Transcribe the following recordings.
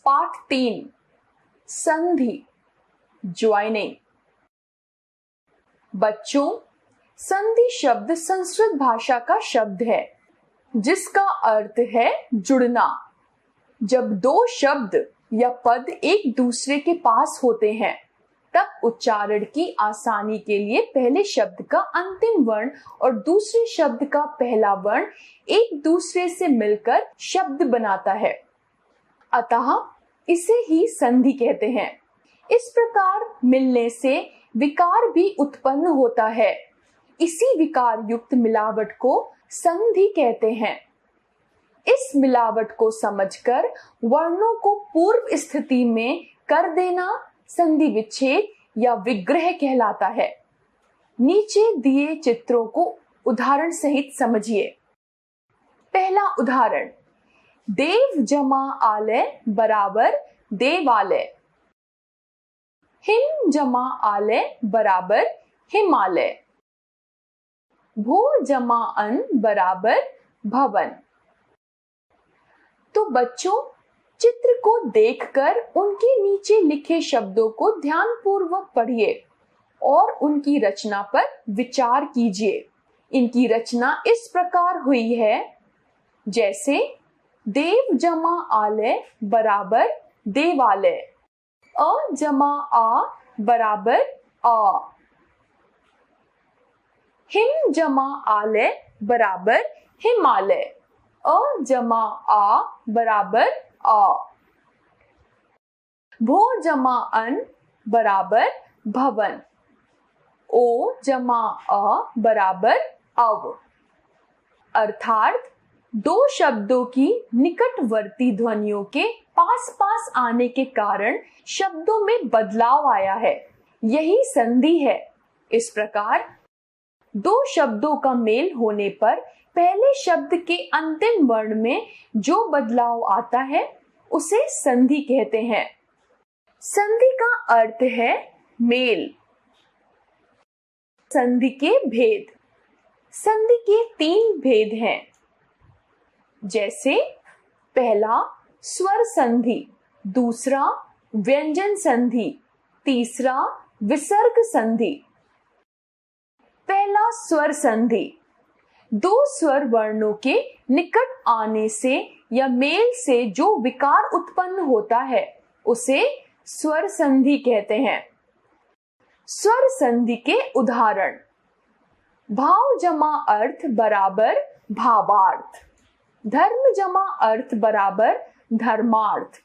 पाठ 3 संधि ज्वाइनिंग। बच्चों, संधि शब्द संस्कृत भाषा का शब्द है जिसका अर्थ है जुड़ना। जब दो शब्द या पद एक दूसरे के पास होते हैं तब उच्चारण की आसानी के लिए पहले शब्द का अंतिम वर्ण और दूसरे शब्द का पहला वर्ण एक दूसरे से मिलकर शब्द बनाता है, अतः इसे ही संधि कहते हैं। इस प्रकार मिलने से विकार भी उत्पन्न होता है। इसी विकार युक्त मिलावट को संधि कहते हैं। इस मिलावट को समझकर वर्णों को पूर्व स्थिति में कर देना संधि विच्छेद या विग्रह कहलाता है। नीचे दिए चित्रों को उदाहरण सहित समझिए। पहला उदाहरण, देव जमा आलय बराबर देवालय। हिम जमा आलय बराबर हिमालय। भो जमा अन बराबर भवन। तो बच्चों, चित्र को देखकर उनके नीचे लिखे शब्दों को ध्यानपूर्वक पढ़िए और उनकी रचना पर विचार कीजिए। इनकी रचना इस प्रकार हुई है जैसे देव जमा आलय बराबर देवालय, अ जमा आ बराबर आ। हिम जमा आलय बराबर हिमालय, अ जमा आ बराबर आ। भो जमा अन बराबर भवन, ओ जमा अ बराबर अव। अर्थात दो शब्दों की निकटवर्ती ध्वनियों के पास पास आने के कारण शब्दों में बदलाव आया है, यही संधि है। इस प्रकार दो शब्दों का मेल होने पर पहले शब्द के अंतिम वर्ण में जो बदलाव आता है उसे संधि कहते हैं। संधि का अर्थ है मेल। संधि के भेद। संधि के 3 भेद हैं, जैसे पहला स्वर संधि, दूसरा व्यंजन संधि, तीसरा विसर्ग संधि। पहला स्वर संधि, दो स्वर वर्णों के निकट आने से या मेल से जो विकार उत्पन्न होता है उसे स्वर संधि कहते हैं। स्वर संधि के उदाहरण, भाव जमा अर्थ बराबर भावार्थ, धर्म जमा अर्थ बराबर धर्मार्थ,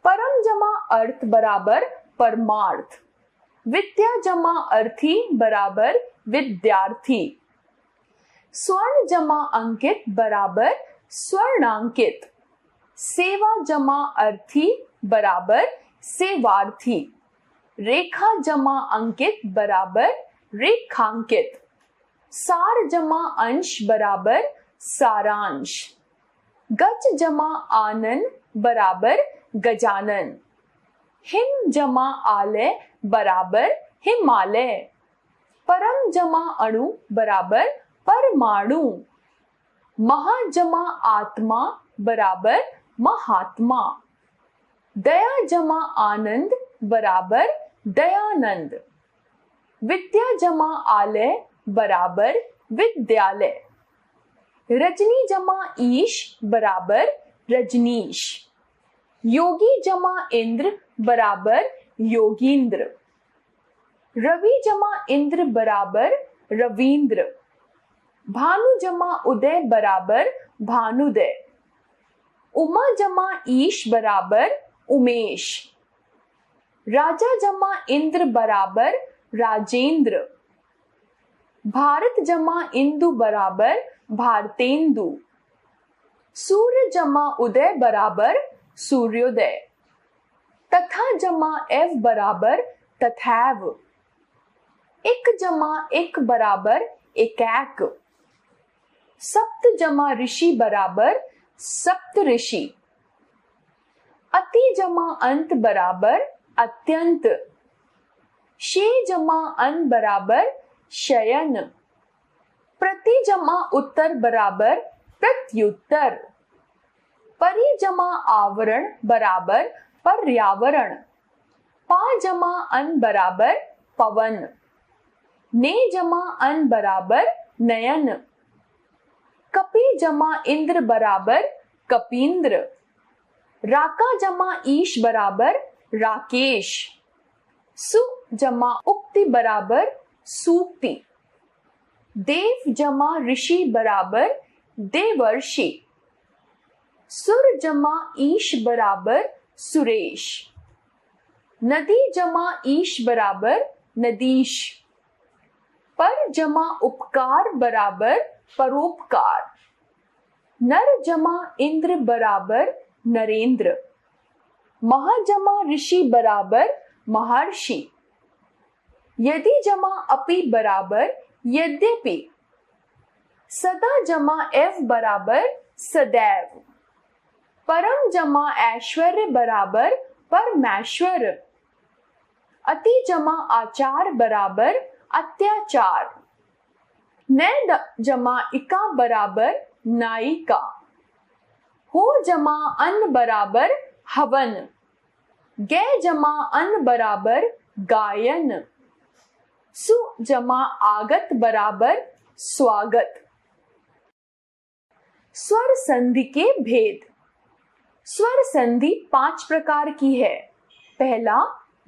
परम जमा अर्थ बराबर परमार्थ, विद्या जमा अर्थी बराबर विद्यार्थी, स्वर्ण जमा अंकित बराबर स्वर्णांकित, सेवा जमा अर्थी बराबर सेवार्थी, रेखा जमा अंकित बराबर रेखांकित, सार जमा अंश बराबर सारांश, गज जमा आनन बराबर गजानन, हिम जमा आलय बराबर हिमालय, परम जमा अणु बराबर परमाणु, महा जमा आत्मा बराबर महात्मा, दया जमा आनंद बराबर दयानंद, विद्या जमा आलय बराबर विद्यालय, रजनी जमा ईश बराबर रजनीश, योगी जमा इंद्र बराबर योगींद्र, रवि जमा इंद्र बराबर रवींद्र, भानु जमा उदय बराबर भानुदय, उमा जमा ईश बराबर उमेश, राजा जमा इंद्र बराबर राजेंद्र, भारत जमा इंदु बराबर भारतेंदु, सूर्य जमा उदय बराबर सूर्योदय, तथा जमा एव बराबर तथैव, इक जमा इक बराबर एकैक, सप्त जमा ऋषि बराबर सप्त ऋषि, अति जमा अंत बराबर अत्यंत, शे जमा अन बराबर शयन, प्रति जमा उत्तर बराबर प्रत्युत्तर, परि जमा आवरण बराबर पर्यावरण। पा जमा अन बराबर पवन। ने जमा अन बराबर नयन। कपि जमा इंद्र बराबर कपींद्र। राका जमा ईश बराबर राकेश। सु जमा उक्ति बराबर सूक्ति। देव जमा ऋषि बराबर देवर्षि। सुर जमा ईश बराबर सुरेश। नदी जमा ईश बराबर नदीश। पर जमा उपकार बराबर परोपकार। नर जमा इंद्र बराबर नरेंद्र। महा जमा ऋषि बराबर महर्षि। यदि जमा अपि बराबर यद्यपि। सदा जमा एव बराबर सदैव। परम जमा ऐश्वर्य बराबर परमेश्वर। अति जमा आचार बराबर अत्याचार। नैन जमा इका बराबर नायिका। हो जमा अन्न बराबर हवन। गे जमा अन्न बराबर गायन। सु जमा आगत बराबर स्वागत। स्वर संधि के भेद। स्वर संधि 5 प्रकार की है। पहला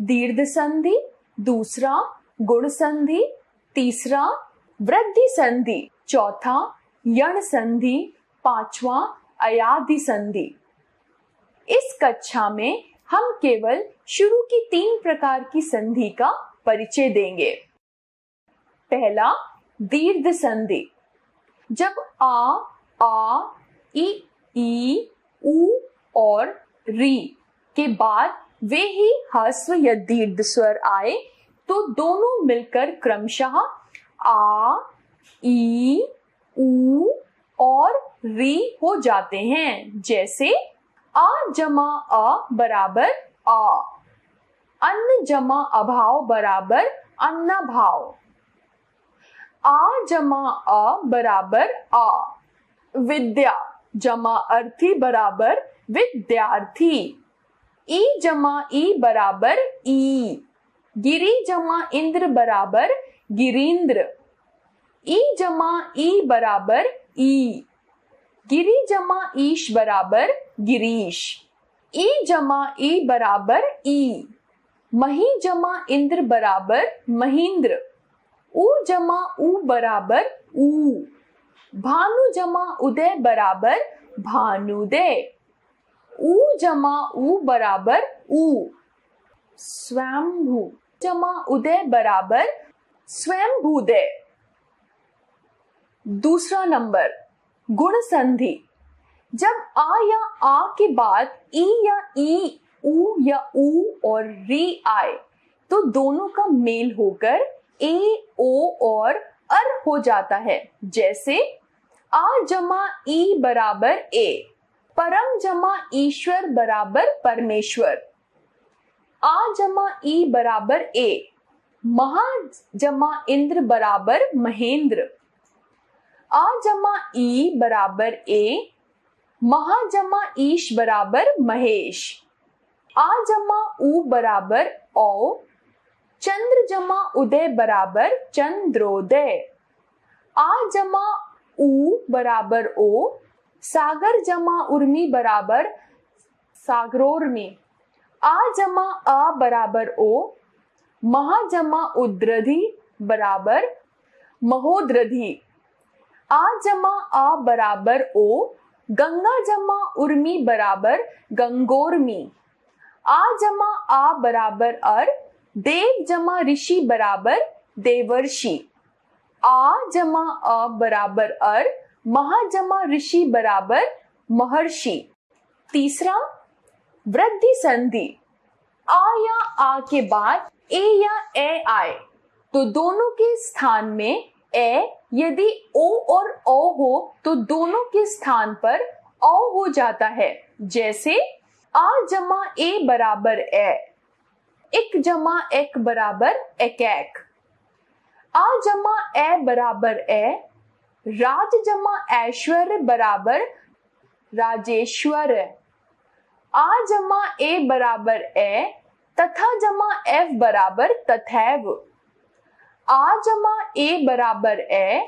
दीर्घ संधि, दूसरा गुण संधि, तीसरा वृद्धि संधि, चौथा यण संधि, पांचवा अयाधि संधि। इस कक्षा में हम केवल शुरू की 3 प्रकार की संधि का परिचय देंगे। पहला दीर्घ संधि। जब आ, ई, उ और री के बाद वे ही ह्रस्व या दीर्घ स्वर आए तो दोनों मिलकर क्रमशः आ, ई, उ और री हो जाते हैं। जैसे आ जमा अ बराबर आ। अन्न जमा अभाव बराबर अन्नभाव। आ जमा अ बराबर आ। विद्या जमा अर्थी बराबर विद्यार्थी। ई जमा ई बराबर ई। गिरी जमा इंद्र बराबर गिरींद्र। ई जमा ई बराबर ई। गिरी जमा ईश बराबर गिरीश। ई जमा ई बराबर ई। मही जमा इंद्र बराबर महींद्र। उ जमा उ बराबर ऊ। भानु जमा उदय बराबर भानुदय। उ जमा उ बराबर ऊ। स्वयंभू जमा उदय बराबर स्वयंभूदय। दूसरा नंबर गुण संधि। जब आ या आ के बाद ई या ई, उ या उ और री आए तो दोनों का मेल होकर ए, ओ और अर हो जाता है। जैसे आ जमा ई बराबर ए। परम जमा ईश्वर बराबर परमेश्वर। आ जमा ई बराबर ए। महा जमा इंद्र बराबर महेंद्र। आ जमा ई बराबर ए। महा जमा ईश बराबर महेश। आ जमा उ बराबर औ। चंद्र जमा उदय बराबर चंद्रोदय। आ जमा उ बराबर ओ। सागर जमा उर्मी बराबर सागरोर्मी। आ जमा आ बराबर ओ। महा जमा उद्रधि बराबर महोद्रधि। आ जमा आ बराबर ओ। गंगा जमा उर्मी बराबर गंगोर्मी। आ जमा आ बराबर अर। देव जमा ऋषि बराबर देवर्षि। आ जमा अ बराबर अर। महा जमा ऋषि बराबर महर्षि। तीसरा वृद्धि संधि। आ या आ के बाद ए या ए आए तो दोनों के स्थान में ए, यदि ओ और औ हो तो दोनों के स्थान पर औ हो जाता है। जैसे आ जमा ए बराबर ए। इक जमा एक बराबर एकैक। आ जमा ए बराबर ए। राज जमा ऐश्वर्य बराबर राजेश्वर। आ जमा ए बराबर ए, तथा जमा एफ बराबर तथैव। आ जमा ए बराबर ए,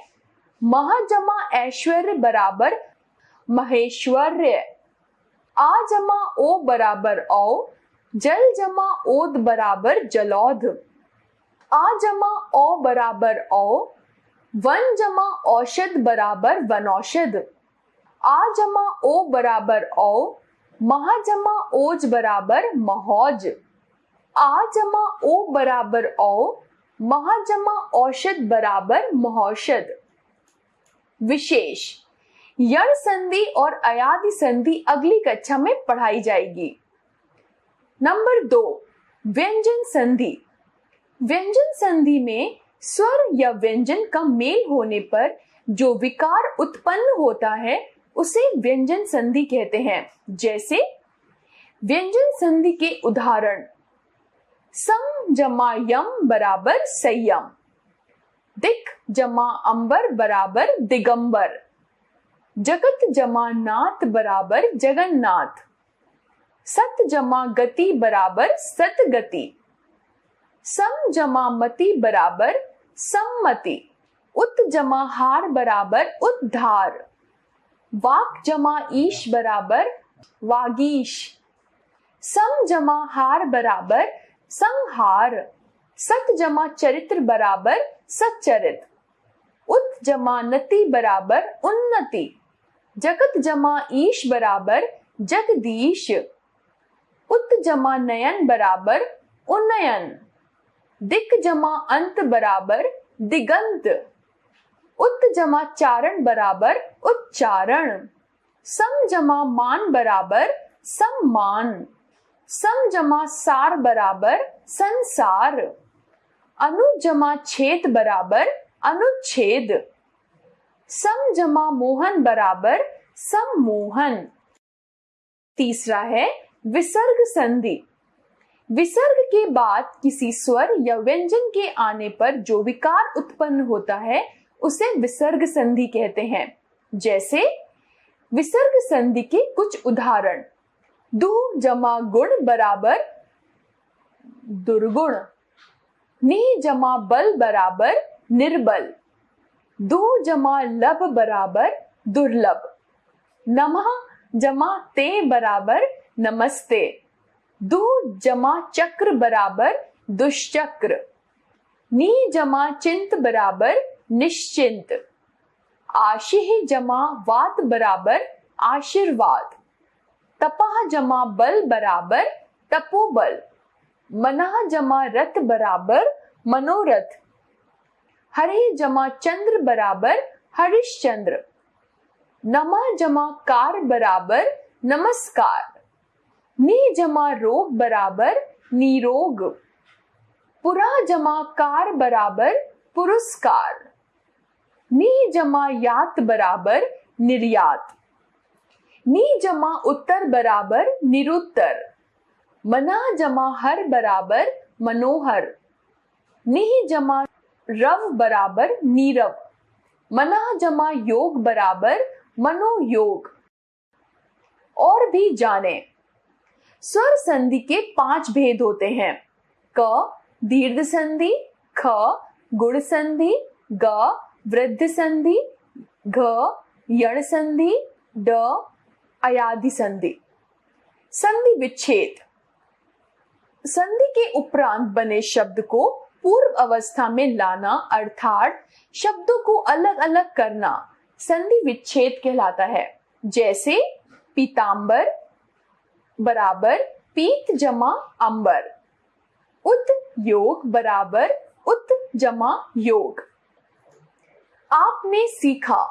मह जमा ऐश्वर्य बराबर महेश्वर्य। आ जमा ओ बराबर औ, जल जमा ओद बराबर जलौध। आ जमा औ बराबर औ, वन जमा औषध बराबर वनौषध। आ जमा ओ बराबर औ, मह जमा ओज बराबर महौज। आ जमा ओ बराबर औ, मह जमा औषध बराबर महौषध। विशेष यण संधि और अयादि संधि अगली कक्षा में पढ़ाई जाएगी। नंबर 2, व्यंजन संधि। व्यंजन संधि में स्वर या व्यंजन का मेल होने पर जो विकार उत्पन्न होता है उसे व्यंजन संधि कहते हैं। जैसे व्यंजन संधि के उदाहरण, सम जमा यम बराबर संयम, दिक जमा अंबर बराबर दिगंबर, जगत जमा नाथ बराबर जगन्नाथ, सत जमा गति बराबर सतगति, सम जमा मति बराबर सम्मति, उत जमा हार बराबर उद्धार, वाक जमा ईश बराबर वागीश, सम जमा हार बराबर संहार, सत जमा चरित्र बराबर सच्चरित, उत जमा नति बराबर उन्नति, जगत जमा ईश बराबर जगदीश, उत जमा नयन बराबर उन्नयन, दिक जमा अंत बराबर दिगंत, उत जमा चारण बराबर उच्चारण, सम जमा मान बराबर सम्मान, सम जमा सार बराबर संसार, अनु जमा छेद बराबर अनुच्छेद, सम जमा मोहन बराबर सम्मोहन। तीसरा है विसर्ग संधि। विसर्ग के बाद किसी स्वर या व्यंजन के आने पर जो विकार उत्पन्न होता है उसे विसर्ग संधि कहते हैं। जैसे विसर्ग संधि के कुछ उदाहरण, दु जमा गुण बराबर दुर्गुण, नि जमा बल बराबर निर्बल, दु जमा लब बराबर दुर्लभ, नमः जमा ते बराबर नमस्ते, दु जमा चक्र बराबर दुष्चक्र, नी जमा चिंत बराबर निश्चिंत, आशीह जमा वात बराबर आशीर्वाद, तपह जमा बल बराबर तपोबल, मना जमा रथ बराबर मनोरथ, हरे जमा चंद्र बराबर हरिश्चंद्र, नमः जमा कार बराबर नमस्कार, नी जमा रोग बराबर निरोग, पुरा जमा कार बराबर पुरस्कार, नी जमा यात बराबर निर्यात, नी जमा उत्तर बराबर निरुत्तर, मना जमा हर बराबर मनोहर, नि जमा रव बराबर नीरव, मना जमा योग बराबर मनोयोग। और भी जाने। स्वर संधि के 5 भेद होते हैं। क दीर्घ संधि, ख गुण संधि, ग वृद्धि संधि, घ यण संधि, ड अयादि संधि। संधि विच्छेद। संधि के उपरांत बने शब्द को पूर्व अवस्था में लाना अर्थात शब्दों को अलग अलग करना संधि विच्छेद कहलाता है। जैसे पीतांबर बराबर पीत जमा अंबर, उत योग बराबर उत जमा योग। आपने सीखा।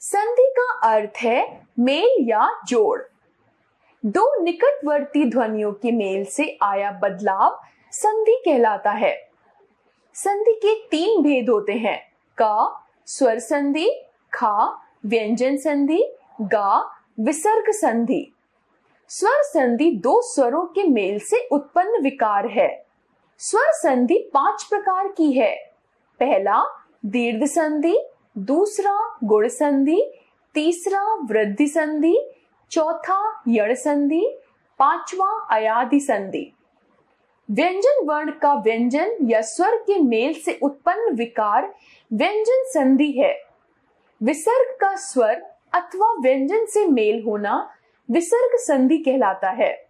संधि का अर्थ है मेल या जोड़। 2 निकटवर्ती ध्वनियों के मेल से आया बदलाव संधि कहलाता है। संधि के 3 भेद होते हैं। क स्वर संधि, ख व्यंजन संधि, ग विसर्ग संधि। स्वर संधि 2 स्वरों के मेल से उत्पन्न विकार है। स्वर संधि 5 प्रकार की है। पहला दीर्घ संधि, दूसरा गुण संधि, तीसरा वृद्धि संधि, चौथा यण संधि, पांचवा अयादि संधि। व्यंजन वर्ण का व्यंजन या स्वर के मेल से उत्पन्न विकार व्यंजन संधि है। विसर्ग का स्वर अथवा व्यंजन से मेल होना विसर्ग संधि कहलाता है।